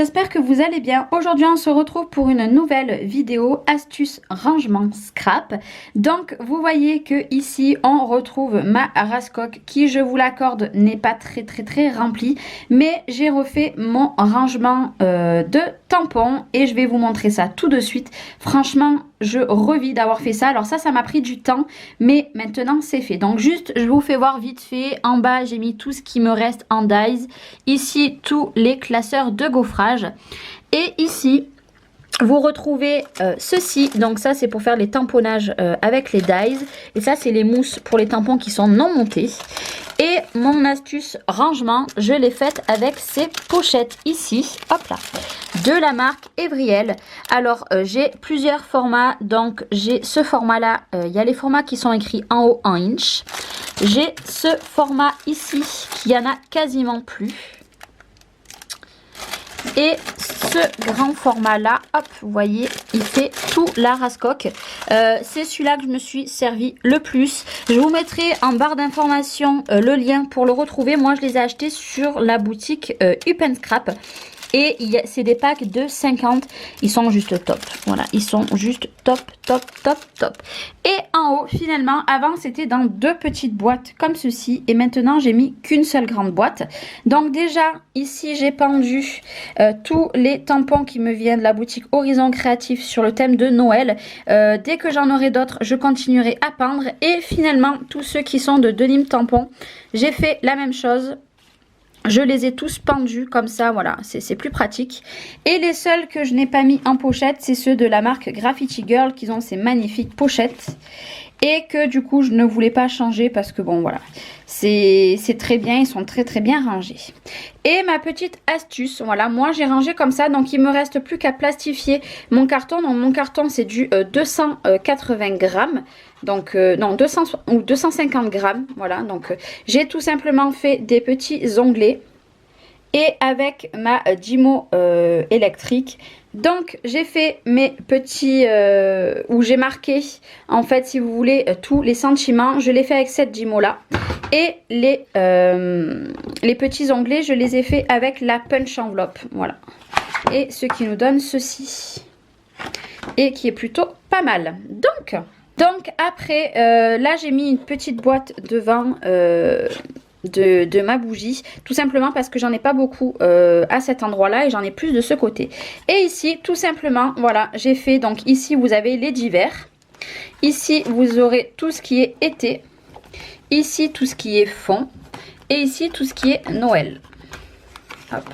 j'espère que vous allez bien. Aujourd'hui on se retrouve pour une nouvelle vidéo astuce rangement scrap. Donc vous voyez que ici on retrouve ma raskoc qui, je vous l'accorde, n'est pas très remplie, mais j'ai refait mon rangement de tampons et je vais vous montrer ça tout de suite. Franchement, je revis d'avoir fait ça. Alors ça m'a pris du temps, mais maintenant c'est fait. Donc juste, je vous fais voir vite fait. En bas, j'ai mis tout ce qui me reste en dies. Ici, tous les classeurs de gaufrage. Et ici, vous retrouvez ceci. Donc ça, c'est pour faire les tamponnages avec les dies. Et ça, c'est les mousses pour les tampons qui sont non montés. Et mon astuce rangement, je l'ai faite avec ces pochettes ici, hop là, de la marque Evriel. Alors j'ai plusieurs formats, donc j'ai ce format là, il y a les formats qui sont écrits en haut en inch. J'ai ce format ici qui y en a quasiment plus. Et ce grand format là, hop, vous voyez, il fait tout la raskoc. C'est celui-là que je me suis servi le plus. Je vous mettrai en barre d'informations le lien pour le retrouver. Moi, je les ai achetés sur la boutique Up & Scrap. Et c'est des packs de 50. Ils sont juste top. Voilà, ils sont juste top. Et en haut, finalement, avant, c'était dans deux petites boîtes comme ceci. Et maintenant, j'ai mis qu'une seule grande boîte. Donc déjà, ici, j'ai pendu tous les tampons qui me viennent de la boutique Horizon Créatif sur le thème de Noël. Dès que j'en aurai d'autres, je continuerai à pendre. Et finalement, tous ceux qui sont de Denim Tampon, j'ai fait la même chose. Je les ai tous pendus comme ça, voilà, c'est plus pratique. Et les seuls que je n'ai pas mis en pochette, c'est ceux de la marque Graffiti Girl qui ont ces magnifiques pochettes. Et que du coup, je ne voulais pas changer parce que bon, voilà, c'est très bien, ils sont très bien rangés. Et ma petite astuce, voilà, moi j'ai rangé comme ça, donc il me reste plus qu'à plastifier mon carton. Donc mon carton, c'est du 280 grammes. Donc non, 200 ou 250 grammes, voilà. Donc j'ai tout simplement fait des petits onglets et avec ma Dymo électrique. Donc j'ai fait mes petits où j'ai marqué en fait, si vous voulez, tous les sentiments. Je l'ai fait avec cette Dymo là. Et les petits onglets, je les ai fait avec la punch enveloppe, voilà. Et ce qui nous donne ceci, et qui est plutôt pas mal. Donc après, là j'ai mis une petite boîte devant de ma bougie, tout simplement parce que j'en ai pas beaucoup à cet endroit là et j'en ai plus de ce côté. Et ici, tout simplement, voilà, j'ai fait, donc ici vous avez les divers, ici vous aurez tout ce qui est été, ici tout ce qui est fond, et ici tout ce qui est Noël. Hop.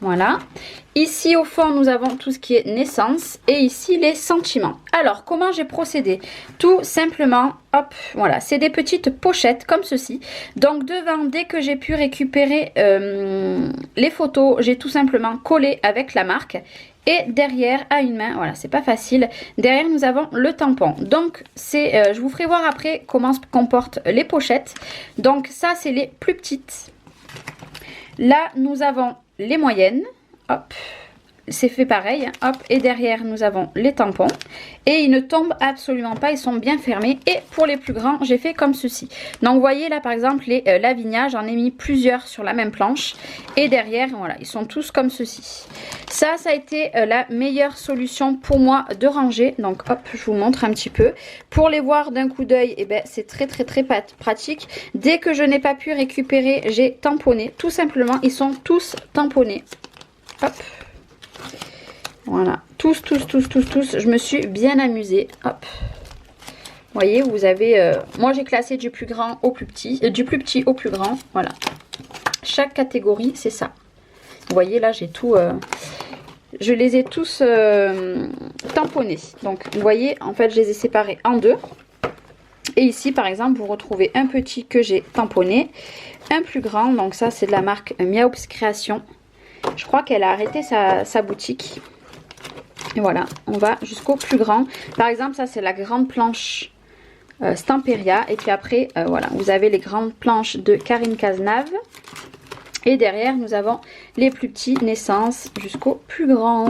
Voilà. Ici au fond nous avons tout ce qui est naissance et ici les sentiments. Alors comment j'ai procédé? Tout simplement, hop, voilà, c'est des petites pochettes comme ceci. Donc devant, dès que j'ai pu récupérer les photos, j'ai tout simplement collé avec la marque. Et derrière, à une main, voilà, c'est pas facile. Derrière, nous avons le tampon. Donc, je vous ferai voir après comment se comportent les pochettes. Donc, ça, c'est les plus petites. Là, nous avons les moyennes. Hop, c'est fait pareil. Hop, et derrière, nous avons les tampons. Et ils ne tombent absolument pas, ils sont bien fermés. Et pour les plus grands, j'ai fait comme ceci. Donc, vous voyez là, par exemple, les Lavinia, j'en ai mis plusieurs sur la même planche. Et derrière, voilà, ils sont tous comme ceci. Ça a été la meilleure solution pour moi de ranger. Donc hop, je vous montre un petit peu. Pour les voir d'un coup d'œil, eh ben, c'est très pratique. Dès que je n'ai pas pu récupérer, j'ai tamponné. Tout simplement, ils sont tous tamponnés. Hop. Voilà. Tous. Je me suis bien amusée. Hop. Vous voyez, vous avez... moi, j'ai classé du plus grand au plus petit. Du plus petit au plus grand. Voilà. Chaque catégorie, c'est ça. Vous voyez, là, j'ai tout... je les ai tous tamponnés. Donc, vous voyez, en fait, je les ai séparés en deux. Et ici, par exemple, vous retrouvez un petit que j'ai tamponné. Un plus grand. Donc, ça, c'est de la marque Miaops Création. Je crois qu'elle a arrêté sa boutique. Et voilà, on va jusqu'au plus grand. Par exemple, ça, c'est la grande planche Stamperia. Et puis après, voilà, vous avez les grandes planches de Karine Cazenave. Et derrière, nous avons les plus petits, naissance jusqu'au plus grand.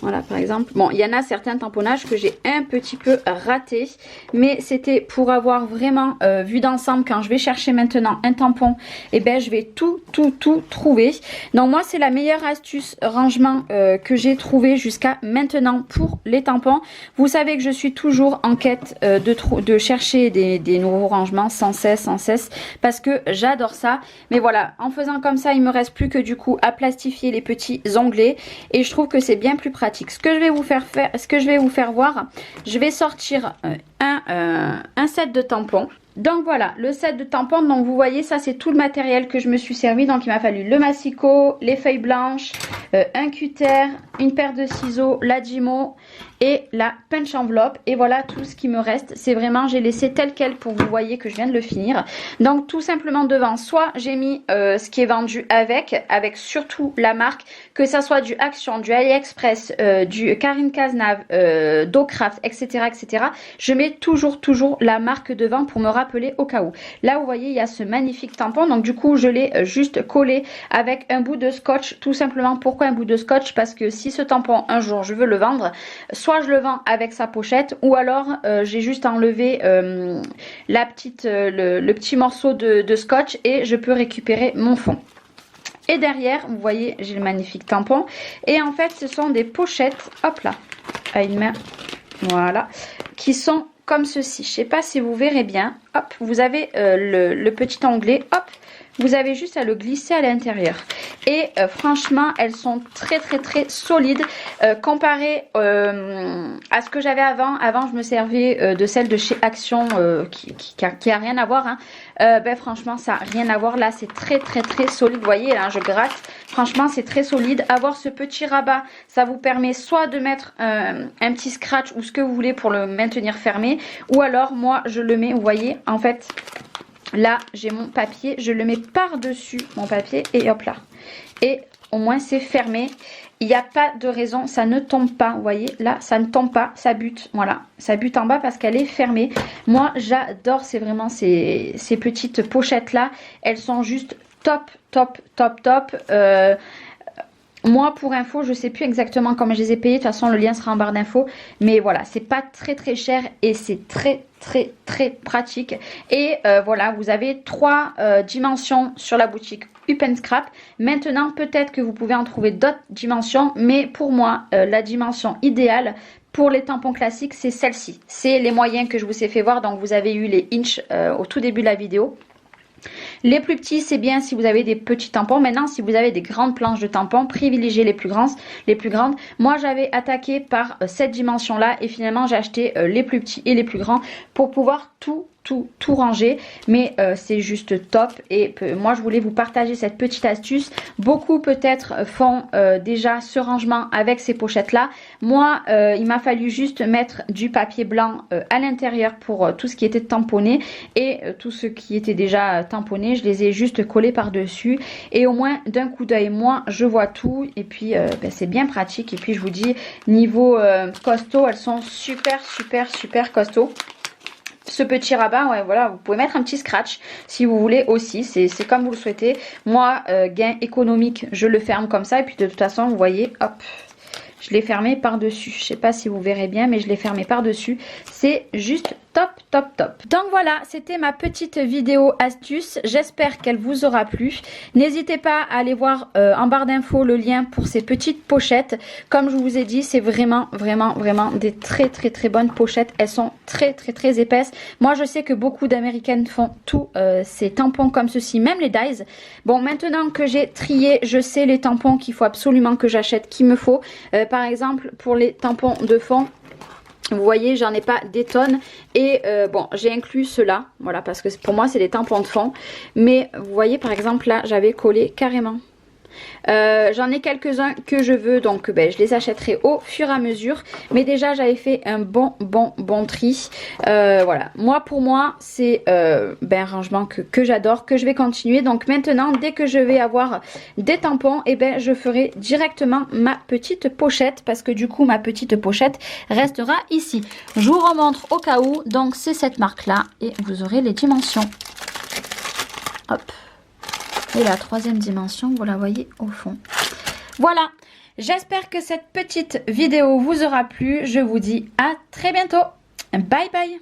Voilà, par exemple. Bon, il y en a certains tamponnages que j'ai un petit peu ratés. Mais c'était pour avoir vraiment vu d'ensemble. Quand je vais chercher maintenant un tampon, et ben je vais tout trouver. Donc moi, c'est la meilleure astuce rangement que j'ai trouvé jusqu'à maintenant pour les tampons. Vous savez que je suis toujours en quête de chercher des nouveaux rangements sans cesse. Parce que j'adore ça. Mais voilà, en faisant comme ça, il me reste plus que du coup à plastifier les petits onglets. Et je trouve que c'est bien plus pratique. Ce que je vais vous faire voir, je vais sortir un set de tampons. Donc voilà, le set de tampons, donc vous voyez, ça c'est tout le matériel que je me suis servi. Donc il m'a fallu le massicot, les feuilles blanches, un cutter, une paire de ciseaux, la Jimo et la punch enveloppe. Et voilà tout ce qui me reste. C'est vraiment, j'ai laissé tel quel pour que vous voyez que je viens de le finir. Donc tout simplement devant, soit j'ai mis ce qui est vendu avec surtout la marque, que ça soit du Action, du AliExpress, du Karine Cazenave, Docraft, etc. Je mets toujours la marque devant pour me rappeler au cas où. Là vous voyez, il y a ce magnifique tampon. Donc du coup je l'ai juste collé avec un bout de scotch. Tout simplement, pourquoi un bout de scotch? Parce que si ce tampon un jour je veux le vendre, soit je le vends avec sa pochette, ou alors j'ai juste enlevé le petit morceau de scotch et je peux récupérer mon fond. Et derrière, vous voyez, j'ai le magnifique tampon. Et en fait, ce sont des pochettes, hop là, à une main, voilà, qui sont comme ceci. Je ne sais pas si vous verrez bien. Hop, vous avez le petit onglet, hop, vous avez juste à le glisser à l'intérieur. Et franchement, elles sont très solides comparé à ce que j'avais avant. Avant, je me servais de celle de chez Action qui a rien à voir. Hein. Ben, franchement, ça n'a rien à voir. Là, c'est très solide. Vous voyez, là, je gratte. Franchement, c'est très solide. Avoir ce petit rabat, ça vous permet soit de mettre un petit scratch ou ce que vous voulez pour le maintenir fermé. Ou alors, moi, je le mets, vous voyez, en fait... Là, j'ai mon papier, je le mets par-dessus mon papier et hop là. Et au moins, c'est fermé. Il n'y a pas de raison, ça ne tombe pas. Vous voyez, là, ça ne tombe pas, ça bute. Voilà, ça bute en bas parce qu'elle est fermée. Moi, j'adore, c'est vraiment ces petites pochettes-là. Elles sont juste top. Moi, pour info, je ne sais plus exactement comment je les ai payées. De toute façon, le lien sera en barre d'infos. Mais voilà, c'est pas très cher et c'est très pratique. Et voilà, vous avez 3 dimensions sur la boutique Up & Scrap. Maintenant, peut-être que vous pouvez en trouver d'autres dimensions. Mais pour moi, la dimension idéale pour les tampons classiques, c'est celle-ci. C'est les moyens que je vous ai fait voir. Donc, vous avez eu les inches au tout début de la vidéo. Les plus petits, c'est bien si vous avez des petits tampons. Maintenant, si vous avez des grandes planches de tampons, privilégiez les plus grandes. Moi, j'avais attaqué par cette dimension-là et finalement, j'ai acheté les plus petits et les plus grands pour pouvoir tout ranger. Mais c'est juste top. Et moi, je voulais vous partager cette petite astuce. Beaucoup peut-être font déjà ce rangement avec ces pochettes-là. Moi, il m'a fallu juste mettre du papier blanc à l'intérieur pour tout ce qui était tamponné. Et tout ce qui était déjà tamponné, je les ai juste collés par-dessus. Et au moins, d'un coup d'œil, moi, je vois tout. Et puis, c'est bien pratique. Et puis, je vous dis, niveau costaud, elles sont super costauds. Ce petit rabat, ouais, voilà, vous pouvez mettre un petit scratch si vous voulez aussi, c'est comme vous le souhaitez. Moi, gain économique, je le ferme comme ça et puis de toute façon, vous voyez, hop, je l'ai fermé par-dessus. Je sais pas si vous verrez bien, mais je l'ai fermé par-dessus. C'est juste top. Donc voilà, c'était ma petite vidéo astuce. J'espère qu'elle vous aura plu. N'hésitez pas à aller voir en barre d'infos le lien pour ces petites pochettes. Comme je vous ai dit, c'est vraiment des très bonnes pochettes. Elles sont très épaisses. Moi, je sais que beaucoup d'américaines font tous ces tampons comme ceci, même les dies. Bon, maintenant que j'ai trié, je sais les tampons qu'il faut absolument que j'achète, qu'il me faut. Par exemple, pour les tampons de fond, vous voyez, j'en ai pas des tonnes. Et bon, j'ai inclus ceux-là. Voilà, parce que pour moi, c'est des tampons de fond. Mais vous voyez, par exemple, là, j'avais collé carrément. J'en ai quelques-uns que je veux, donc je les achèterai au fur et à mesure. Mais déjà, j'avais fait un bon tri. Voilà, pour moi, c'est un rangement que j'adore, que je vais continuer. Donc maintenant, dès que je vais avoir des tampons, je ferai directement ma petite pochette. Parce que du coup, ma petite pochette restera ici. Je vous remontre au cas où. Donc c'est cette marque-là. Et vous aurez les dimensions. Hop. Et la 3e dimension, vous la voyez au fond. Voilà, j'espère que cette petite vidéo vous aura plu. Je vous dis à très bientôt. Bye bye.